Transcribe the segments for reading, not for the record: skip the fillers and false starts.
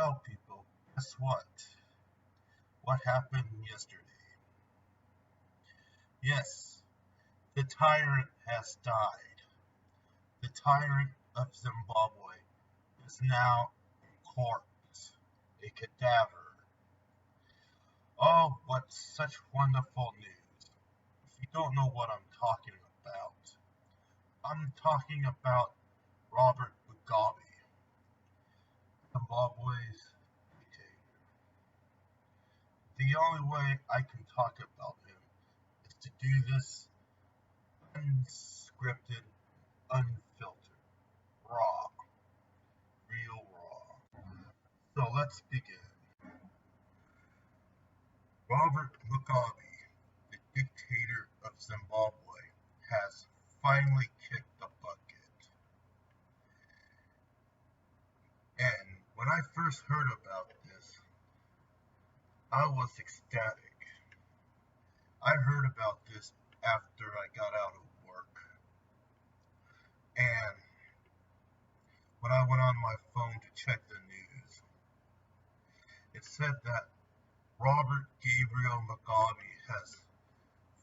Well, people, guess what? What happened yesterday? Yes, the tyrant has died. The tyrant of Zimbabwe is now a corpse, a cadaver. Oh, what such wonderful news. If you don't know what I'm talking about Robert Mugabe, Zimbabwe's dictator. The only way I can talk about him is to do this unscripted, unfiltered, raw, real raw. So let's begin. Robert Mugabe, the dictator of Zimbabwe, has finally kicked the bucket. And when I first heard about this, I was ecstatic. I heard about this after I got out of work. And when I went on my phone to check the news, it said that Robert Gabriel Mugabe has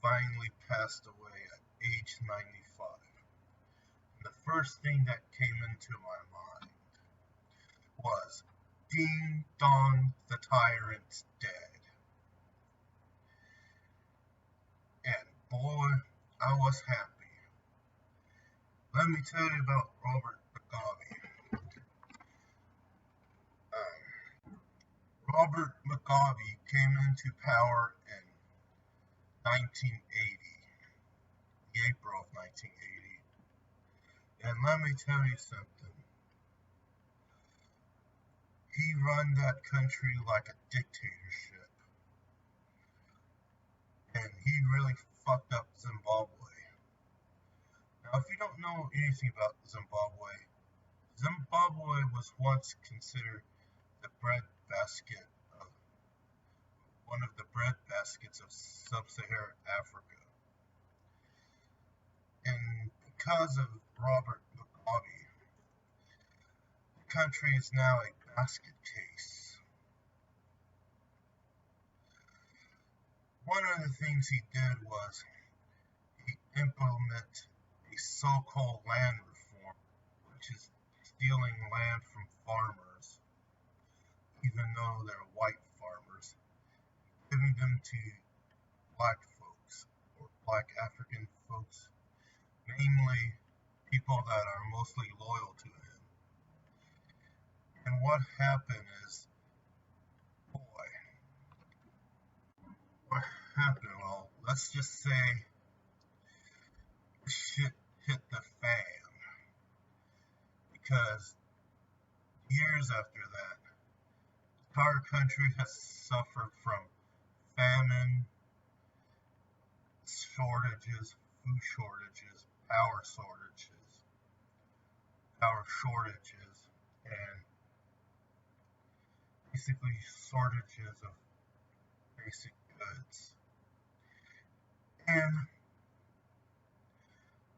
finally passed away at age 95. And the first thing that came into my mind was, Ding Dong, the tyrant's dead. And boy, I was happy. Let me tell you about Robert Mugabe. Robert Mugabe came into power in 1980, April of 1980. And let me tell you something. He run that country like a dictatorship. And he really fucked up Zimbabwe. Now, if you don't know anything about Zimbabwe, Zimbabwe was once considered the breadbasket of one of the breadbaskets of sub-Saharan Africa. And because of Robert Mugabe, the country is now a basket case. One of the things he did was he implemented a so-called land reform, which is stealing land from farmers, even though they're white farmers, giving them to black folks or black African folks, mainly people that are mostly loyal to him. And what happened is, boy, what happened? Well, let's just say shit hit the fan. Because years after that, the entire country has suffered from famine, shortages, food shortages, power shortages, and basically shortages of basic goods. And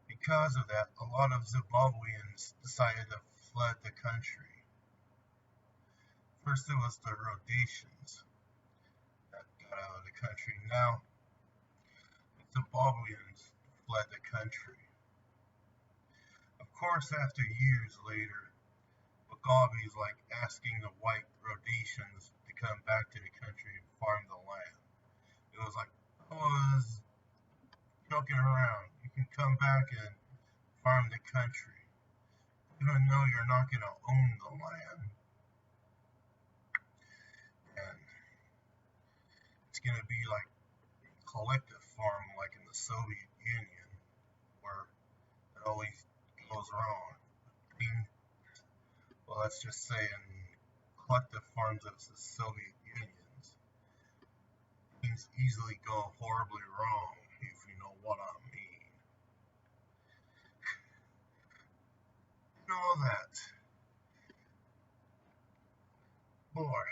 because of that, a lot of Zimbabweans decided to flood the country. First it was the Rhodesians that got out of the country. Now, Zimbabweans fled the country. Of course, after years later, Mugabe is like asking the white Rhodesians to come back to the country and farm the land. It was like, I was joking around. You can come back and farm the country, even though you're not going to own the land. And it's going to be like a collective farm, like in the Soviet Union, where it always goes wrong. Well, let's just say in collective farms of the Soviet Unions, things easily go horribly wrong, if you know what I mean. And all that. Boy,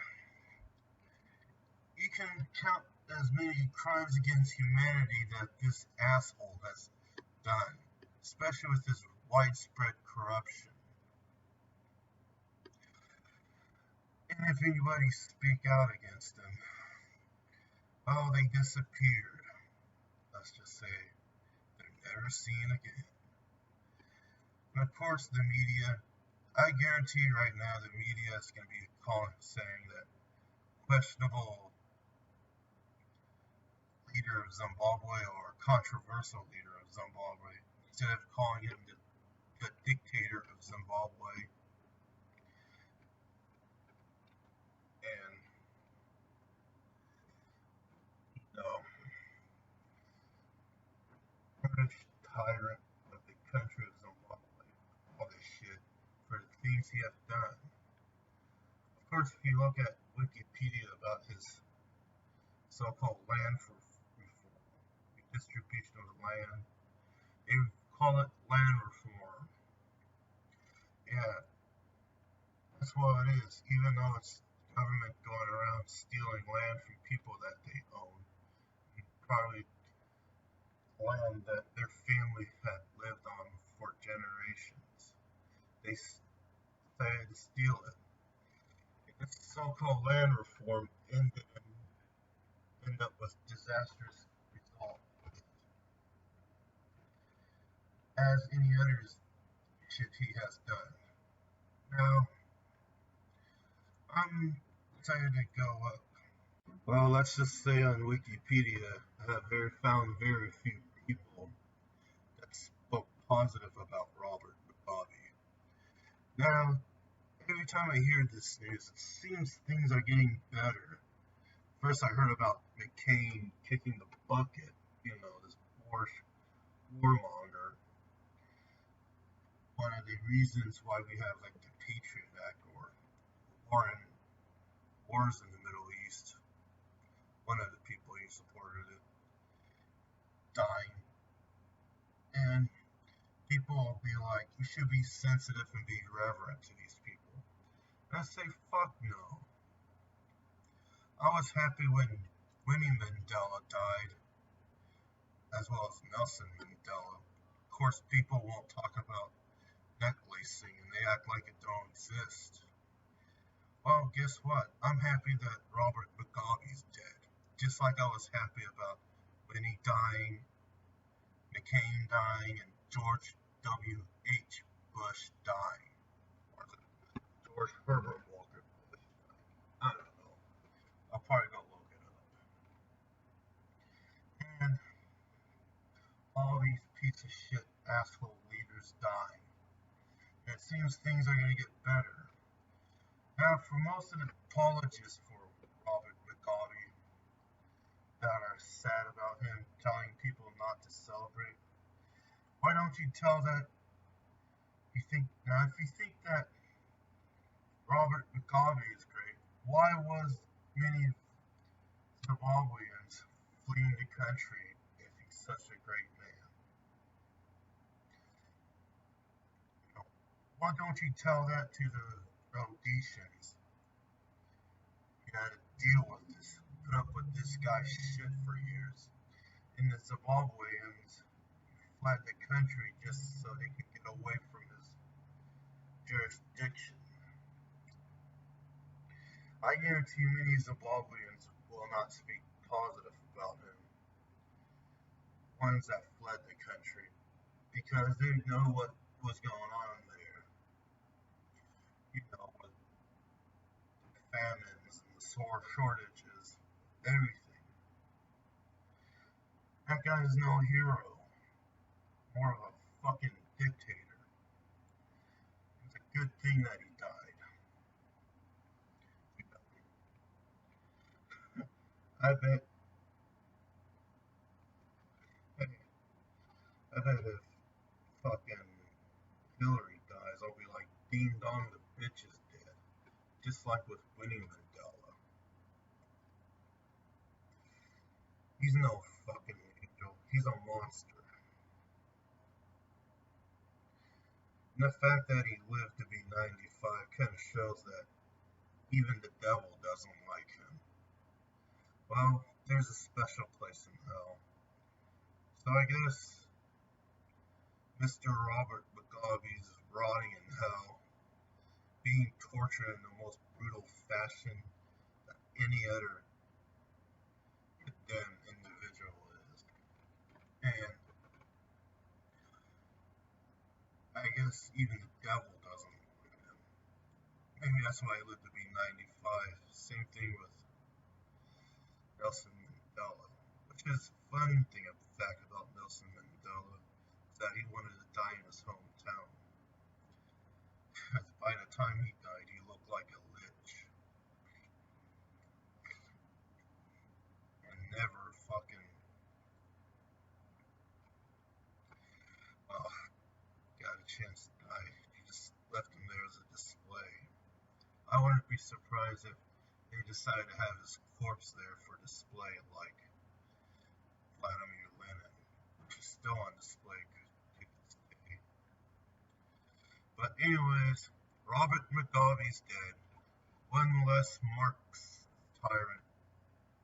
you can count as many crimes against humanity that this asshole has done, especially with this widespread corruption. if anybody speak out against him, well, they disappeared. Let's just say they're never seen again. And of course, the media, I guarantee right now the media is going to be calling, saying that questionable leader of Zimbabwe or controversial leader of Zimbabwe, instead of calling him the dictator of Zimbabwe. And, British tyrant of the country of Zimbabwe, all this shit, for the things he has done. Of course, if you look at Wikipedia about his so-called land reform, redistribution of the land, they call it land reform. Yeah, that's what it is, even though it's government going around stealing land from people that they own, probably land that their family had lived on for generations. They decided to steal it. This so-called land reform ended up with disastrous results, as any other shit he has done. Now, I'm decided to go up. Well, let's just say on Wikipedia, I have found very few people that spoke positive about Robert Mugabe. Now, every time I hear this news, it seems things are getting better. First, I heard about McCain kicking the bucket, this warmonger. One of the reasons why we have like the Patriot Act or wars in the Middle East. One of the people who supported it dying, and people will be like, "You should be sensitive and be reverent to these people." And I say, "Fuck no." I was happy when Winnie Mandela died, as well as Nelson Mandela. Of course, people won't talk about necklacing, and they act like it don't exist. Well, guess what? I'm happy that Robert Mugabe's dead. Just like I was happy about Winnie dying, McCain dying, and George W.H. Bush dying. Or George Herbert Walker Bush dying. I don't know. I'll probably go look it up. And all these piece of shit asshole leaders dying. And it seems things are going to get better. Now, for most of the apologists for Robert Mugabe that are sad about him telling people not to celebrate, why don't you tell that if you think that Robert Mugabe is great, why was many Zimbabweans fleeing the country if he's such a great man? Why don't you tell that to the Rhodesians? You had to deal with this, put up with this guy's shit for years. And the Zimbabweans fled the country just so they could get away from his jurisdiction. I guarantee many Zimbabweans will not speak positive about him. Ones that fled the country, because they know what was going on there. With the famines and the shortages, everything. That guy is no hero. More of a fucking dictator. It's a good thing that he died. I bet if fucking Hillary dies, I'll be like, ding dong, the bitch is dead. Just like with Winnie Mandela. He's no fucking angel. He's a monster. And the fact that he lived to be 95 kind of shows that even the devil doesn't like him. Well, there's a special place in hell. So I guess Mr. Robert Mugabe's rotting in hell being tortured in the most brutal fashion that any other condemned individual is. And I guess even the devil doesn't want him. Maybe that's why he lived to be 95. Same thing with Nelson Mandela. Which is fun thing of fact about Nelson Mandela is that he wanted to die in his hometown. By the time he died, he looked like a lich and never fucking uh, got a chance to die. He just left him there as a display. I wouldn't be surprised if they decided to have his corpse there for display, like Vladimir Lenin, which is still on display to this day. But anyways, Robert Mugabe's dead. One less Marx tyrant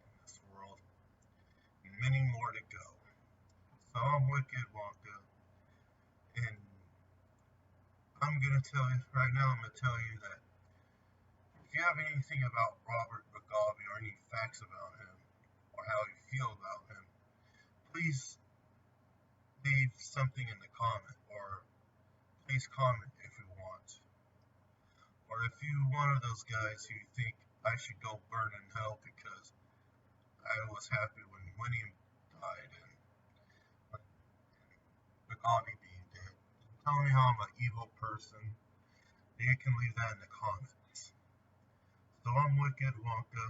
in this world, and many more to go. So I'm Wicked Wonka, and I'm gonna tell you right now. I'm gonna tell you that if you have anything about Robert Mugabe or any facts about him or how you feel about him, please leave something in the comment, or please comment if you want. Or if you're one of those guys who think I should go burn in hell because I was happy when Winnie died and Mugabe being dead, tell me how I'm an evil person, you can leave that in the comments. So I'm Wicked Wonka.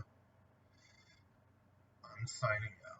I'm signing out.